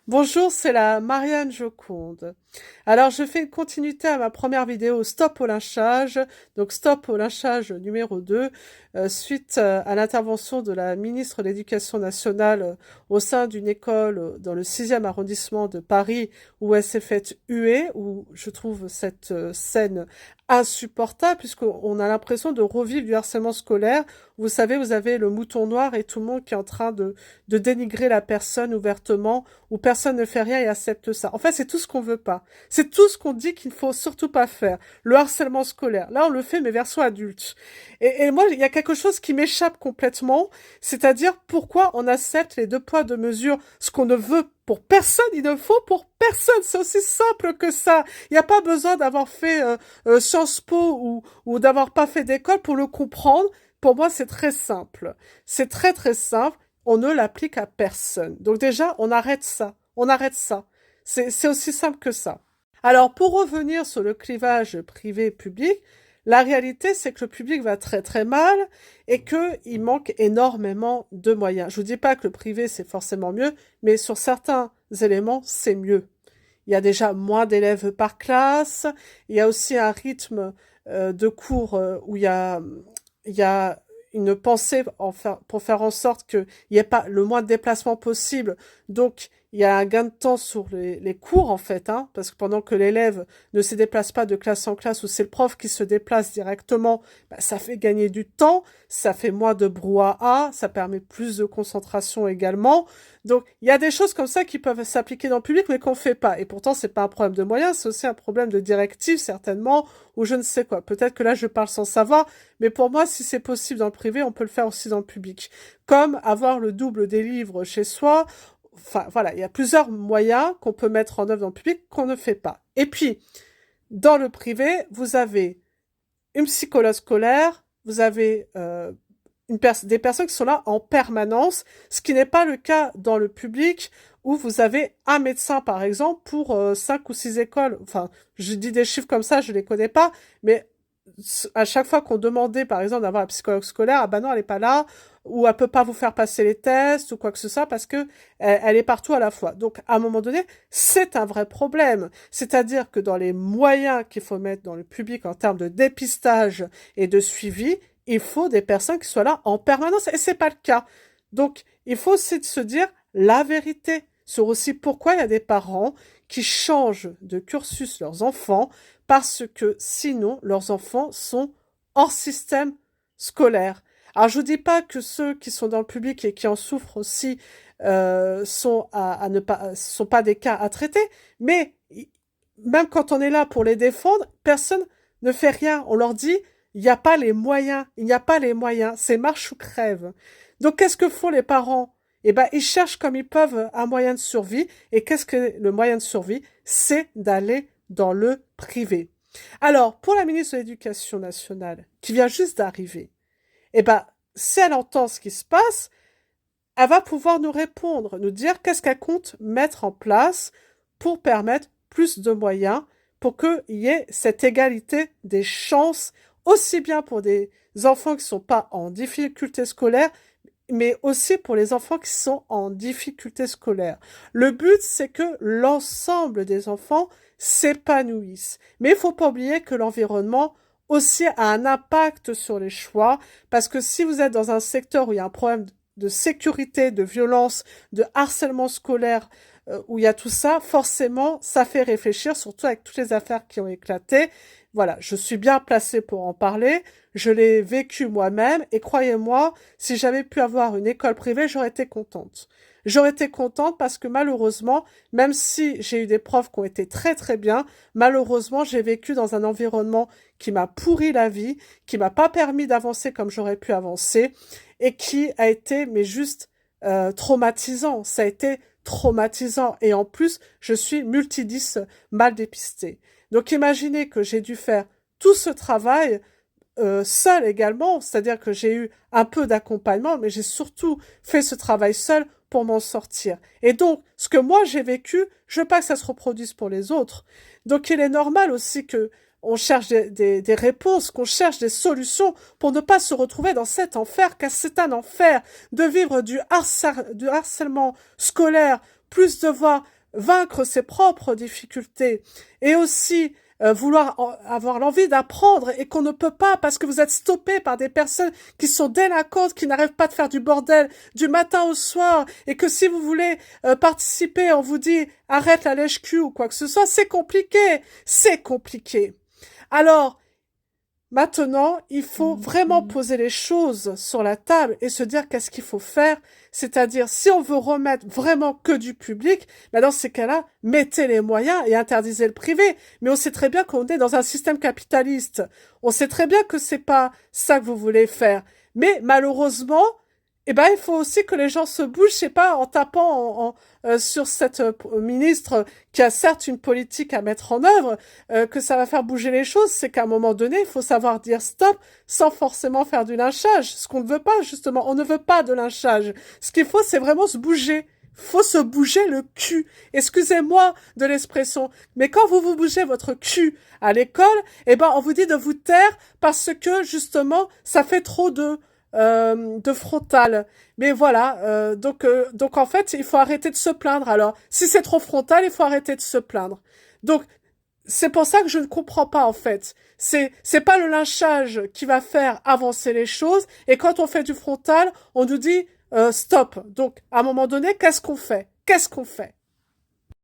Bonjour, c'est la Marianne Joconde. Alors, je fais une continuité à ma première vidéo Stop au lynchage, donc Stop au lynchage numéro 2, suite à l'intervention de la ministre de l'Éducation nationale au sein d'une école dans le 6e arrondissement de Paris où elle s'est faite huer, où je trouve cette scène insupportable puisqu'on a l'impression de revivre du harcèlement scolaire. Vous savez, vous avez le mouton noir et tout le monde qui est en train de dénigrer la personne ouvertement où personne ne fait rien et accepte ça. En fait, c'est tout ce qu'on veut pas. C'est tout ce qu'on dit qu'il ne faut surtout pas faire. Le harcèlement scolaire. Là, on le fait, mais version adulte. Et moi, il y a quelque chose qui m'échappe complètement, c'est-à-dire pourquoi on accepte les deux poids, deux mesures, ce qu'on ne veut pour personne, il ne faut pour personne. C'est aussi simple que ça. Il n'y a pas besoin d'avoir fait Sciences Po ou d'avoir pas fait d'école pour le comprendre. Pour moi, c'est très simple. C'est très très simple. On ne l'applique à personne. Donc déjà, on arrête ça. On arrête ça. C'est aussi simple que ça. Alors, pour revenir sur le clivage privé-public, la réalité, c'est que le public va très très mal et qu'il manque énormément de moyens. Je vous dis pas que le privé, c'est forcément mieux, mais sur certains éléments, c'est mieux. Il y a déjà moins d'élèves par classe, il y a aussi un rythme de cours où il y a une pensée pour faire en sorte qu'il n'y ait pas le moins de déplacements possible. Donc, il y a un gain de temps sur les cours, en fait, hein, parce que pendant que l'élève ne se déplace pas de classe en classe, ou c'est le prof qui se déplace directement, bah, ça fait gagner du temps, ça fait moins de brouhaha, ça permet plus de concentration également. Donc, il y a des choses comme ça qui peuvent s'appliquer dans le public, mais qu'on ne fait pas. Et pourtant, c'est pas un problème de moyens, c'est aussi un problème de directive, certainement, ou je ne sais quoi. Peut-être que là, je parle sans savoir, mais pour moi, si c'est possible dans le privé, on peut le faire aussi dans le public. Comme avoir le double des livres chez soi. Enfin, voilà, il y a plusieurs moyens qu'on peut mettre en œuvre dans le public qu'on ne fait pas. Et puis, dans le privé, vous avez une psychologue scolaire, vous avez des personnes qui sont là en permanence, ce qui n'est pas le cas dans le public où vous avez un médecin, par exemple, pour 5 ou 6 écoles. Enfin, je dis des chiffres comme ça, je les connais pas, mais à chaque fois qu'on demandait, par exemple, d'avoir un psychologue scolaire, ah ben non, elle est pas là, ou elle peut pas vous faire passer les tests, ou quoi que ce soit, parce que elle est partout à la fois. Donc, à un moment donné, c'est un vrai problème. C'est-à-dire que dans les moyens qu'il faut mettre dans le public en termes de dépistage et de suivi, il faut des personnes qui soient là en permanence, et c'est pas le cas. Donc, il faut aussi se dire la vérité sur aussi pourquoi il y a des parents qui changent de cursus leurs enfants parce que sinon leurs enfants sont hors système scolaire. Alors je vous dis pas que ceux qui sont dans le public et qui en souffrent aussi sont à ne pas sont pas des cas à traiter, mais même quand on est là pour les défendre, personne ne fait rien. On leur dit il n'y a pas les moyens, il n'y a pas les moyens, c'est marche ou crève. Donc qu'est-ce que font les parents? Eh ben, ils cherchent comme ils peuvent un moyen de survie. Et qu'est-ce que le moyen de survie? C'est d'aller dans le privé. Alors, pour la ministre de l'Éducation nationale, qui vient juste d'arriver, eh ben, si elle entend ce qui se passe, elle va pouvoir nous répondre, nous dire qu'est-ce qu'elle compte mettre en place pour permettre plus de moyens, pour qu'il y ait cette égalité des chances, aussi bien pour des enfants qui ne sont pas en difficulté scolaire, mais aussi pour les enfants qui sont en difficulté scolaire. Le but, c'est que l'ensemble des enfants s'épanouissent. Mais il ne faut pas oublier que l'environnement aussi a un impact sur les choix, parce que si vous êtes dans un secteur où il y a un problème de sécurité, de violence, de harcèlement scolaire, où il y a tout ça, forcément, ça fait réfléchir, surtout avec toutes les affaires qui ont éclaté. Voilà, je suis bien placée pour en parler, je l'ai vécu moi-même, et croyez-moi, si j'avais pu avoir une école privée, j'aurais été contente. J'aurais été contente parce que malheureusement, même si j'ai eu des profs qui ont été très très bien, malheureusement, j'ai vécu dans un environnement qui m'a pourri la vie, qui m'a pas permis d'avancer comme j'aurais pu avancer, et qui a été, mais juste traumatisant. Ça a été traumatisant. Et en plus, je suis multidis mal dépistée. Donc imaginez que j'ai dû faire tout ce travail seul également, c'est-à-dire que j'ai eu un peu d'accompagnement, mais j'ai surtout fait ce travail seul pour m'en sortir. Et donc, ce que moi j'ai vécu, je veux pas que ça se reproduise pour les autres. Donc il est normal aussi que on cherche des réponses, qu'on cherche des solutions pour ne pas se retrouver dans cet enfer, car c'est un enfer de vivre du harcèlement scolaire plus devoir vaincre ses propres difficultés et aussi vouloir avoir l'envie d'apprendre et qu'on ne peut pas parce que vous êtes stoppé par des personnes qui sont délinquantes, qui n'arrivent pas de faire du bordel du matin au soir et que si vous voulez participer, on vous dit arrête la lèche-cul ou quoi que ce soit, c'est compliqué, c'est compliqué. Alors, maintenant, il faut vraiment poser les choses sur la table et se dire qu'est-ce qu'il faut faire. C'est-à-dire, si on veut remettre vraiment que du public, dans ces cas-là, mettez les moyens et interdisez le privé. Mais on sait très bien qu'on est dans un système capitaliste. On sait très bien que c'est pas ça que vous voulez faire. Mais malheureusement, il faut aussi que les gens se bougent, je sais pas, en tapant sur cette ministre qui a certes une politique à mettre en œuvre, que ça va faire bouger les choses. C'est qu'à un moment donné, il faut savoir dire stop sans forcément faire du lynchage. Ce qu'on ne veut pas, justement, on ne veut pas de lynchage. Ce qu'il faut, c'est vraiment se bouger. Faut se bouger le cul. Excusez-moi de l'expression, mais quand vous bougez votre cul à l'école, on vous dit de vous taire parce que, justement, ça fait trop de frontal. Mais voilà, donc en fait, il faut arrêter de se plaindre. Alors, si c'est trop frontal, il faut arrêter de se plaindre. Donc, c'est pour ça que je ne comprends pas, en fait. C'est pas le lynchage qui va faire avancer les choses. Et quand on fait du frontal, on nous dit stop. Donc, à un moment donné, qu'est-ce qu'on fait? Qu'est-ce qu'on fait?